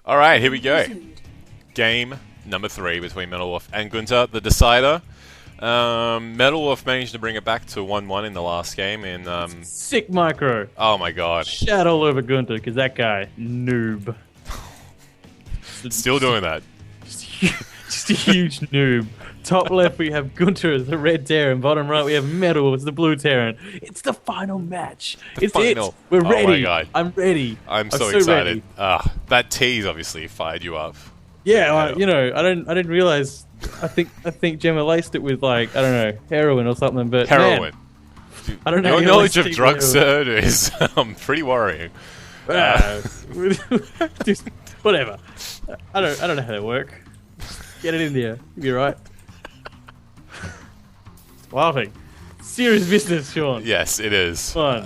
All right, here we go. Game number 3 between MetalWolf and Goonta, the decider. MetalWolf managed to bring it back to 1-1 in the last game. Sick micro. Oh my god. Shout all over Goonta, because that guy, noob. Still doing that. Just a huge noob. Top left we have Goonta as the red Terran. Bottom right we have MetalWolf as the blue Terran. It's the final match. It's final. We're ready. Oh my god. I'm ready. I'm so excited. That tease obviously fired you up. Yeah, I didn't realize. I think Gemma laced it with I don't know, heroin or something. But heroin. Man, I don't know. Your knowledge of drugs, sir, is pretty worrying. Just whatever. I don't know how they work. Get it in there. You'll be right. Laughing. Serious business, Sean. Yes, it is. Fun.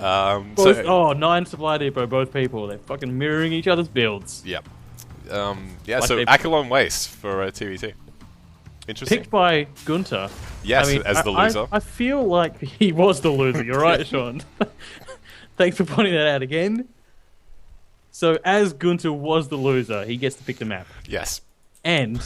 9 supply depot, both people. They're fucking mirroring each other's builds. Yep. So Akalon Waste for TVT. Interesting. Picked by Goonta. Yes, as the loser. I feel like he was the loser. You're right, Sean. Thanks for pointing that out again. So, as Goonta was the loser, he gets to pick the map. Yes. And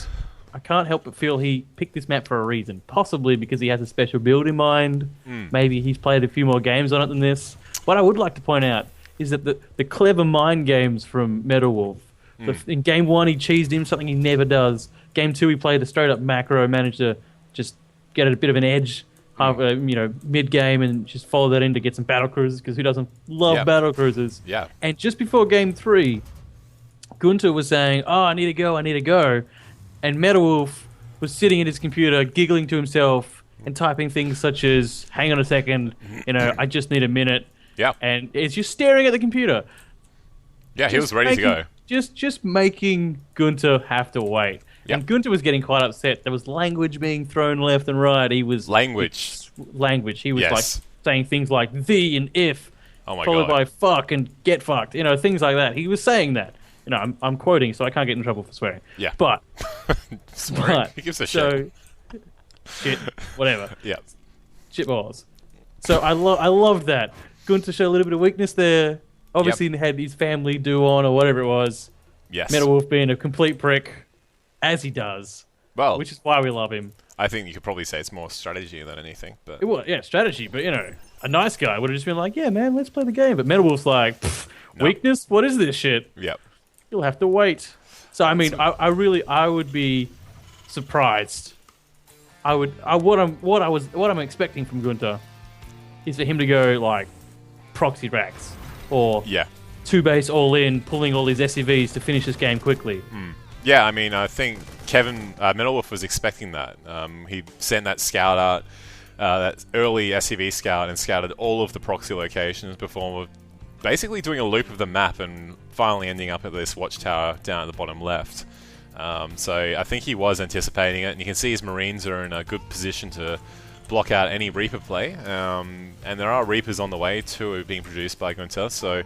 I can't help but feel he picked this map for a reason. Possibly because he has a special build in mind. Maybe he's played a few more games on it than this. What I would like to point out is that the clever mind games from MetalWolf. In game 1, he cheesed him, something he never does. Game 2, he played a straight-up macro, managed to just get a bit of an edge mid-game and just follow that in to get some battle cruisers, because who doesn't love battle cruisers? Yeah. And just before game 3, Goonta was saying, I need to go. And MetalWolf was sitting at his computer, giggling to himself and typing things such as, hang on a second, I just need a minute. Yeah. And it's just staring at the computer. Yeah, he was ready to go. Just making Goonta have to wait. Yep. And Goonta was getting quite upset. There was language being thrown left and right. He was... Language. He was saying things like the and if, followed by fuck and get fucked. Things like that. He was saying that. I'm quoting, so I can't get in trouble for swearing. Yeah. But... swearing? He gives a shit. Shit. Whatever. Yeah. Shit balls. So I loved that. Goonta showed a little bit of weakness there. Obviously, he had his family do on or whatever it was. Yes. MetalWolf being a complete prick, as he does. Well, which is why we love him. I think you could probably say it's more strategy than anything. But it was, strategy. But a nice guy would have just been like, "Yeah, man, let's play the game." But MetalWolf's like, weakness. What is this shit? Yep. You'll have to wait. So I mean, I would be surprised. What I'm expecting from Goonta is for him to go like proxy racks. Or 2 base all in, pulling all these SCVs to finish this game quickly. Yeah, I mean, I think MetalWolf was expecting that. He sent that scout out, that early SCV scout, and scouted all of the proxy locations before basically doing a loop of the map and finally ending up at this watchtower down at the bottom left. So I think he was anticipating it, and you can see his Marines are in a good position to block out any Reaper play, and there are Reapers on the way too, being produced by Goonta, so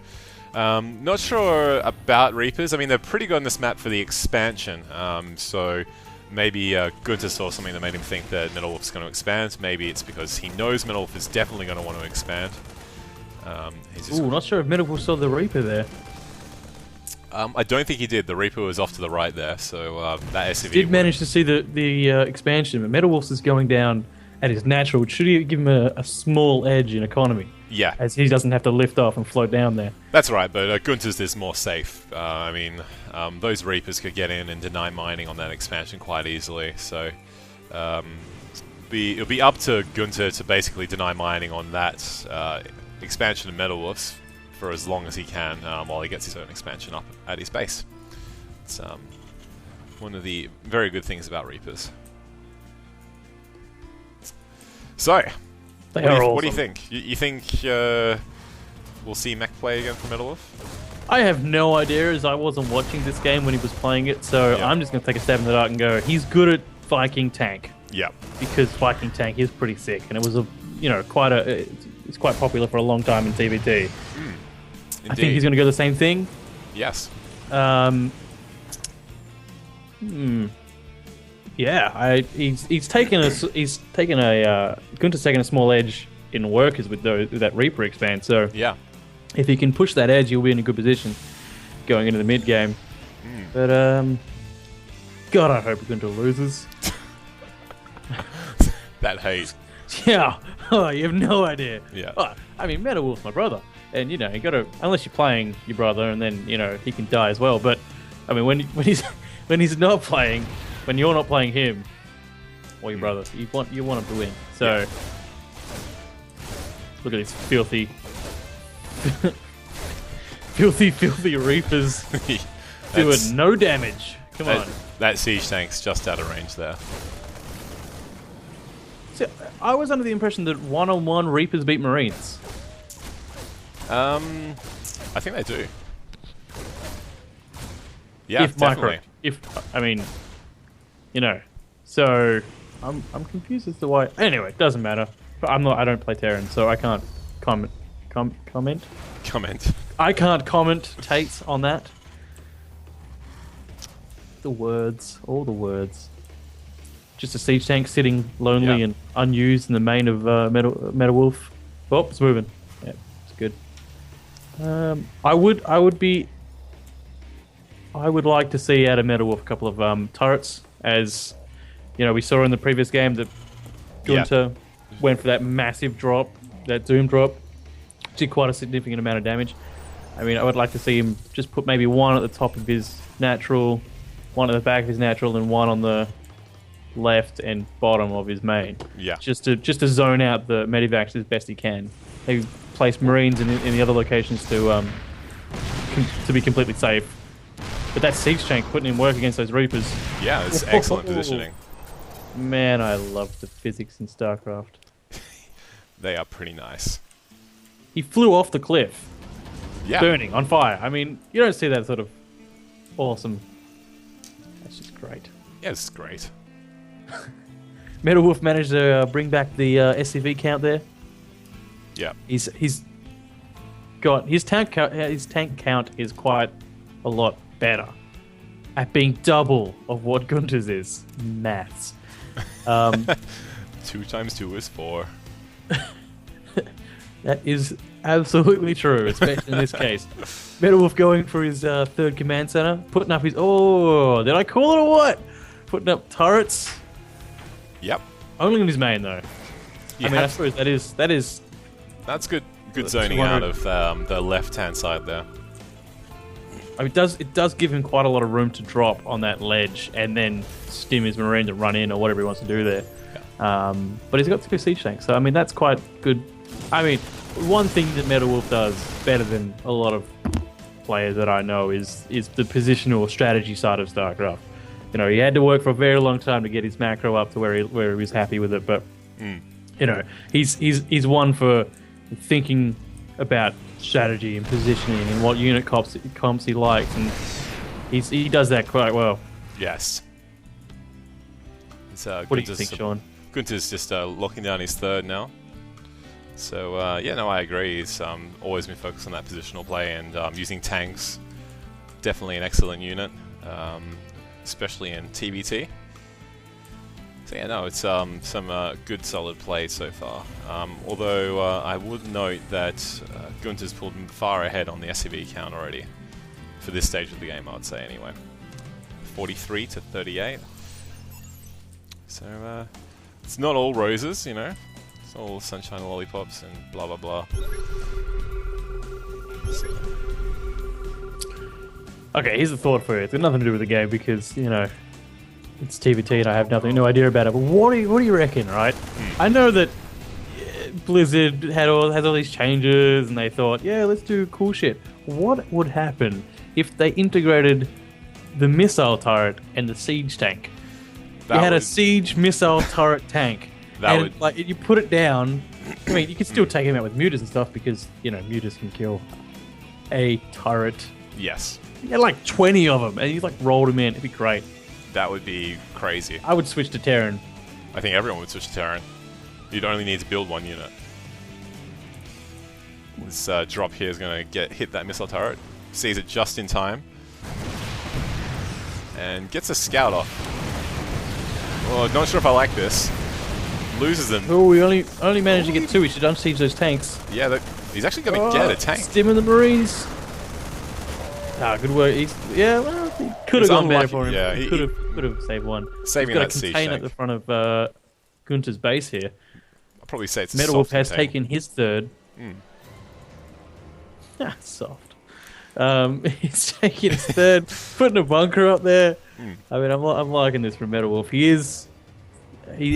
not sure about Reapers. I mean, they're pretty good on this map for the expansion, so maybe Goonta saw something that made him think that MetalWolf's going to expand. Maybe it's because he knows MetalWolf is definitely going to want to expand. Not sure if MetalWolf saw the Reaper there. I don't think he did. The Reaper was off to the right there, so that SCV did manage to see the expansion, but MetalWolf's is going down at his natural. Should he give him a small edge in economy? Yeah. As he doesn't have to lift off and float down there. That's right, but Goonta's is more safe. I mean, those Reapers could get in and deny mining on that expansion quite easily, so it'll be up to Goonta to basically deny mining on that expansion of MetalWolves for as long as he can while he gets his own expansion up at his base. It's one of the very good things about Reapers. So, what do you think? You think we'll see mech play again for MetalWolf? I have no idea, as I wasn't watching this game when he was playing it, so I'm just going to take a stab in the dark and go, he's good at Viking Tank. Yeah. Because Viking Tank is pretty sick, and it was it's quite popular for a long time in TVT. I think he's going to go the same thing. Yes. Yeah, he's taken Goonta's taken a small edge in workers with that Reaper expand. So yeah, if he can push that edge, he'll be in a good position going into the mid game. But God, I hope Goonta loses. That hate. Yeah. Oh, you have no idea. Yeah. Oh, I mean, MetalWolf's my brother, and you know, you gotta, unless you're playing your brother, and then you know he can die as well. But I mean, when he's not playing, when you're not playing him or your brother, you want him to win. So look at these filthy, filthy reapers doing no damage. Come on. That siege tank's just out of range there. See, I was under the impression that 1-on-1 reapers beat marines. I think they do. Yeah, If definitely. I mean, you know, so I'm confused as to why. Anyway, doesn't matter. But I don't play Terran, so I can't comment. I can't commentate on that. The words, all the words. Just a siege tank sitting lonely and unused in the main of MetalWolf. Oh, it's moving. Yeah, it's good. I would like to see out of MetalWolf a couple of turrets, as you know we saw in the previous game that Goonta went for that massive drop, that Doom drop, did quite a significant amount of damage. I mean, I would like to see him just put maybe one at the top of his natural, one at the back of his natural, and one on the left and bottom of his main. Yeah. Just to zone out the medivacs as best he can. Maybe place marines in the other locations to be completely safe. But that siege tank putting in work against those reapers. Yeah, it's excellent positioning. Man, I love the physics in StarCraft. They are pretty nice. He flew off the cliff. Yeah. Burning, on fire. I mean, you don't see that sort of awesome. That's just great. Yeah, it's great. MetalWolf managed to bring back the SCV count there. Yeah. He's got his tank count is quite a lot better at being double of what Goonta's is. Maths. 2 times 2 is 4. That is absolutely true, especially in this case. MetalWolf going for his third command center, putting up his... Oh, did I call it or what? Putting up turrets. Yep. Only in his main, though. I mean, I suppose that is... That's good zoning out of the left-hand side there. I mean, it does give him quite a lot of room to drop on that ledge and then stim his marine to run in or whatever he wants to do there. Yeah. But he's got 2 siege tanks, so I mean that's quite good. I mean, one thing that MetalWolf does better than a lot of players that I know is the positional strategy side of StarCraft. You know, he had to work for a very long time to get his macro up to where he was happy with it, but you know, he's one for thinking about strategy and positioning and what unit comps he likes, and he does that quite well. Yes. What do you think, Sean? Goonta's just locking down his third now. So, yeah, no, I agree. He's always been focused on that positional play, and using tanks, definitely an excellent unit, especially in TBT. So, yeah, no, it's some good, solid play so far. Although, I would note that Goonta's pulled far ahead on the SCV count already, for this stage of the game, I'd say, anyway. 43 to 38. So, it's not all roses, you know. It's all sunshine lollipops and blah blah blah. Okay, here's a thought for you. It's got nothing to do with the game because, you know, it's TVT and I have no idea about it. But what do you reckon, right? I know that Blizzard has all these changes and they thought, yeah, let's do cool shit. What would happen if they integrated the missile turret and the siege tank? You had a siege missile turret tank. Like, you put it down. I mean, you can still take him out with mutas and stuff because, you know, mutas can kill a turret. Yes. You had like 20 of them, and you like rolled them in. It'd be great. That would be crazy. I would switch to Terran. I think everyone would switch to Terran. You'd only need to build 1 unit. This drop here is going to hit that missile turret. Sees it just in time. And gets a scout off. Well, not sure if I like this. Loses them. Oh, we only managed to get 2. We should unsiege those tanks. Yeah, he's actually going to get a tank. Stimming the Marines. Ah, good work. Well, Could have gone better unlucky, for him. yeah, He could have saved one. Saving He's got that a siege container at tank. the front of Goonta's base here. I'll probably say it's a MetalWolf soft has container. taken his third. Soft. He's taking his third, putting a bunker up there. I mean, I'm liking this from MetalWolf. He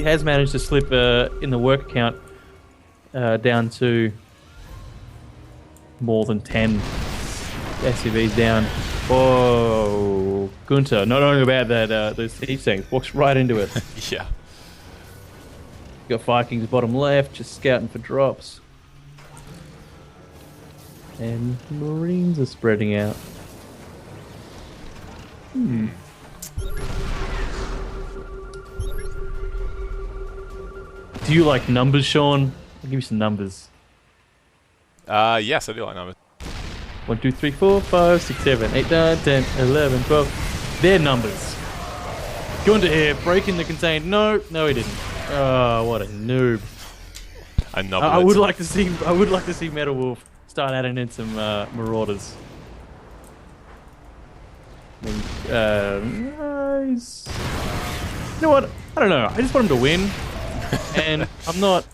has managed to slip in the work account down to more than 10 SCVs down. Whoa, Goonta, not only about that, those siege tanks, walks right into it. Yeah. Got Vikings bottom left, just scouting for drops. And Marines are spreading out. Do you like numbers, Sean? I'll give you some numbers. Yes, I do like numbers. 1, 2, 3, 4, 5, 6, 7, 8, 9, 10, 11, 12. They're numbers. Goonta here, breaking the contain. No, he didn't. Oh, what a noob. A number. I would like to see MetalWolf start adding in some Marauders. Nice. You know what? I don't know. I just want him to win, and I'm not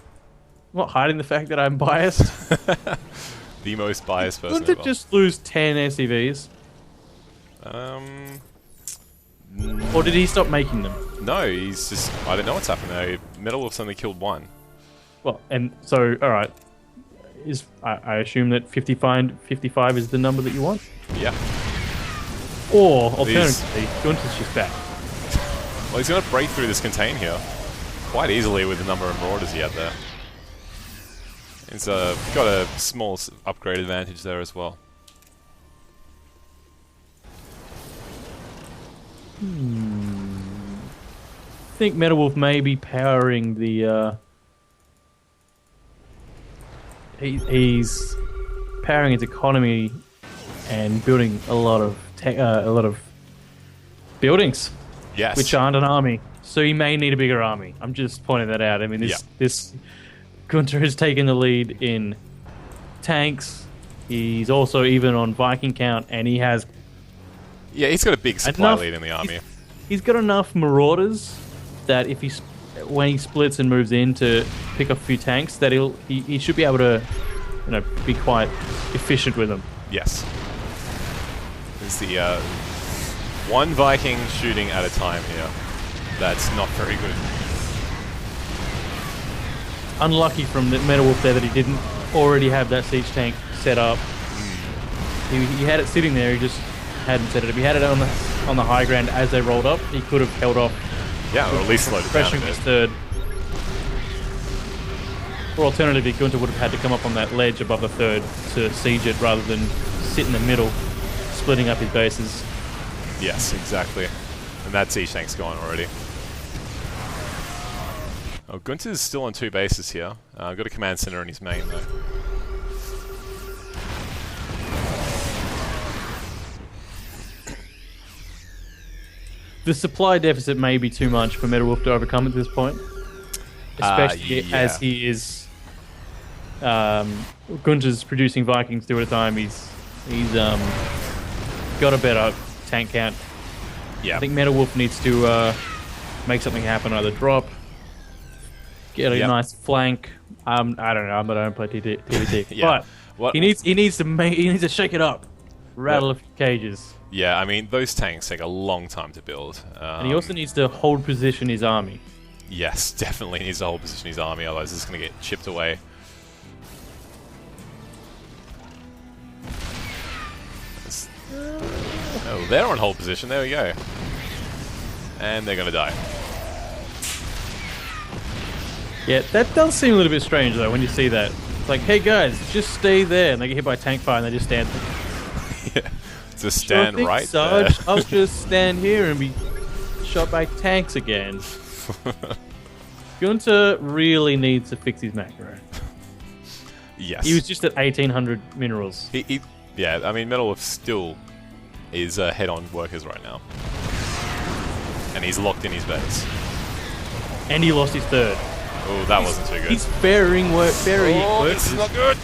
hiding the fact that I'm biased. The most biased person Wouldn't ever. it just lose 10 SCVs? Or did he stop making them? No, he's just... I don't know what's happened there. MetalWolf's only killed one. Well, and so, alright. I assume that 55 is the number that you want? Yeah. Or, alternatively, Goonta's just back. Well, he's going to break through this contain here quite easily with the number of Marauders he had there. He's got a small upgrade advantage there as well. I think MetalWolf may be powering the... He's powering his economy and building a lot of buildings, Yes. which aren't an army. So he may need a bigger army. I'm just pointing that out. I mean, this Goonta has taken the lead in tanks. He's also even on Viking count, and he has Yeah, he's got a big supply lead in the army. He's got enough Marauders that if when he splits and moves in to pick up a few tanks, that he should be able to, be quite efficient with them. Yes. There's the one Viking shooting at a time here. That's not very good. Unlucky from the MetalWolf there that he didn't already have that siege tank set up. He had it sitting there. He just hadn't set it up. He had it on the high ground as they rolled up. He could have held off. Yeah, or at least slowed it down a Pressuring bit. his third. Or alternatively, Goonta would have had to come up on that ledge above the third to siege it rather than sit in the middle, splitting up his bases. Yes, exactly. And that siege tank's gone already. Oh, Goonta's still on 2 bases here. Got a command center in his main, though. The supply deficit may be too much for MetalWolf to overcome at this point. Especially yeah. as he is... Goonta's producing Vikings 2 at a time. He's got a better tank count. Yeah. I think MetalWolf needs to make something happen, either drop, get a nice flank. I don't know, I don't play TTT. Yeah. But he needs to shake it up, rattle a few cages. Yeah, I mean, those tanks take a long time to build. And he also needs to hold position his army. Yes, definitely needs to hold position his army, otherwise it's going to get chipped away. Oh, they're on hold position, there we go. And they're going to die. Yeah, that does seem a little bit strange though when you see that. It's like, hey guys, just stay there, and they get hit by tank fire and they just stand there. Yeah. Just stand right Sarge, there. I'll just stand here and be shot by tanks again. Goonta really needs to fix his macro. Yes. He was just at 1800 minerals. Yeah, I mean, MetalWolf still is head-on workers right now. And he's locked in his base. And he lost his third. Oh, that wasn't too good. He's ferrying workers. This is not good.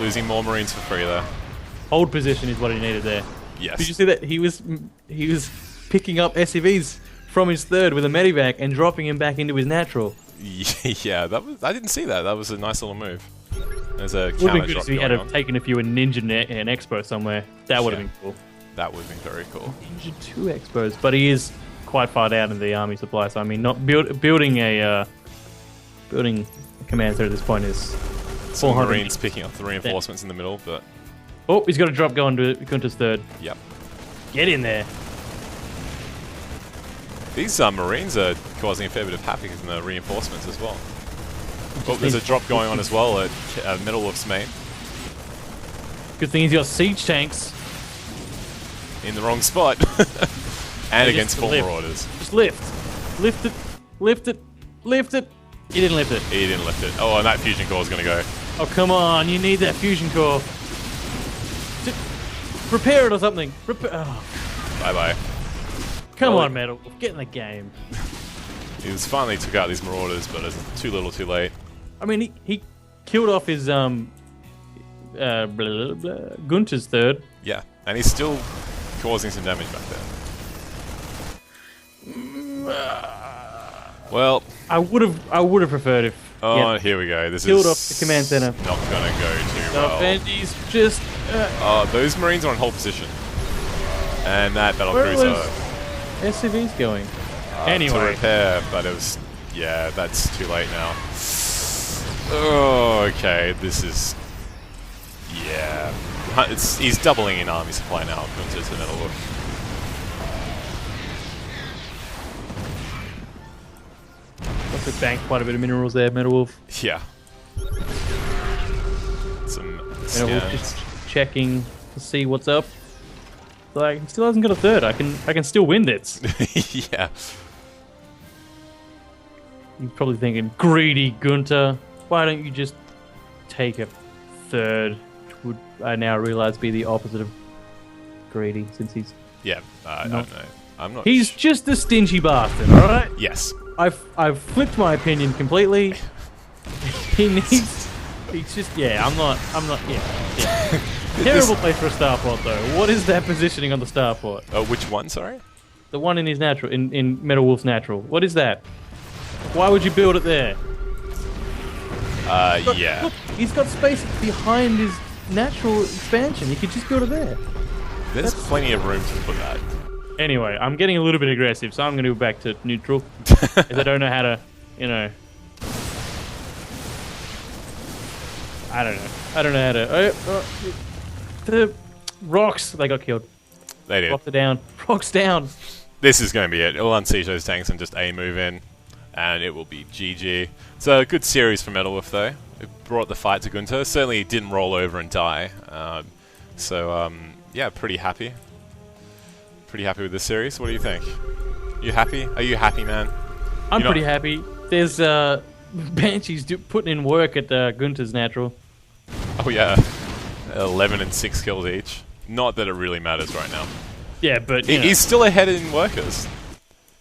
Losing more Marines for free there. Hold position is what he needed there. Yes. Did you see that? He was picking up SCVs from his third with a medivac and dropping him back into his natural. Yeah, I didn't see that. That was a nice little move. There's a Would have counter been good drop if he going had on. taken a few and ninja an expo somewhere. That would have been cool. That would have been very cool. Ninja 2 expos, but he is quite far down in the army supply. So I mean, not building a command center at this point is Some 400. Marines picking up the reinforcements in the middle, but Oh, he's got a drop going to Goonta's third. yep. Get in there. These Marines are causing a fair bit of havoc in the reinforcements as well. Oh, there's a drop going on as well at MetalWolf's main. Good thing he's got siege tanks. In the wrong spot. And Just against full lift. Marauders. Just lift. Lift it. Lift it. Lift it. He didn't lift it. He didn't lift it. Oh, and that fusion core is going to go. Oh, come on. You need that fusion core. Repair it or something. Bye-bye. Come Well, on, Metal. Get in the game. He was finally took out these Marauders, but it's too little too late. I mean, he killed off his Goonta's third. Yeah, and he's still causing some damage back there. Well, I would have preferred if. oh, here we go. This Killed is off the command center. not going to go too No, well. Benji's just. Those Marines are on hold position. And that battle Where cruiser was SCV's going? to Anyway, repair, but it was, yeah, that's too late now. Oh, okay, this is, yeah, he's doubling in army supply now. Goonta to MetalWolf. also banked quite a bit of minerals there, MetalWolf. Yeah. Some MetalWolf scans. just checking to see what's up. Like, he still hasn't got a third. I can still win this. Yeah. You're probably thinking, greedy Goonta, why don't you just take a third? Which would I now realize be the opposite of greedy, since he's Yeah, I don't know. I'm not he's just a stingy bastard. All right. Yes. I've flipped my opinion completely. He needs. He's just I'm not. Yeah. Terrible place for a starport though. What is that positioning on the starport? Oh, which one, sorry? The one in his natural, in MetalWolf's natural. What is that? Why would you build it there? Yeah. Look, he's got space behind his natural expansion. He could just build it there. There's plenty of room to put that. Anyway, I'm getting a little bit aggressive, so I'm going to go back to neutral. Because I don't know how to, I don't know how to. The rocks, they got killed. They did. Rocks are down. Rocks down. This is going to be it. It'll unsiege those tanks and just A move in, and it will be GG. It's a good series for MetalWolf, though. It brought the fight to Goonta. Certainly didn't roll over and die. Yeah, pretty happy. Pretty happy with this series. What do you think? You happy? Are you happy, man? I'm pretty happy. There's Banshees putting in work at Goonta's natural. Oh, yeah. 11 and 6 kills each. Not that it really matters right now. Yeah, but He's still ahead in workers.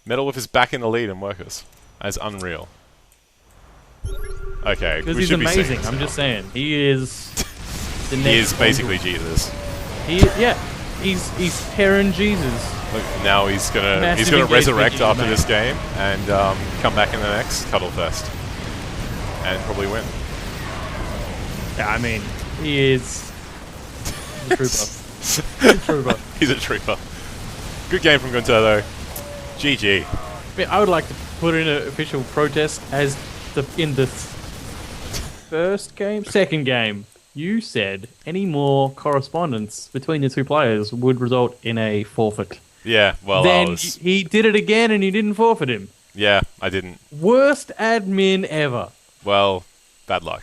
MetalWolf is back in the lead in workers. That's unreal. Okay, because we he's should be seeing amazing. this I'm now. just saying, he is. The next He is basically Jesus. He's Heron Jesus. Look, now he's gonna Massive resurrect engagement, after mate. this game and come back in the next Cuddle Fest and probably win. Yeah, I mean, he is a trooper. He's a trooper. He's a trooper. Good game from Goonta though. GG. I would like to put in an official protest as in the second game. You said any more correspondence between the two players would result in a forfeit. Yeah, well, Then he did it again and you didn't forfeit him. Yeah, I didn't. Worst admin ever. Well, bad luck.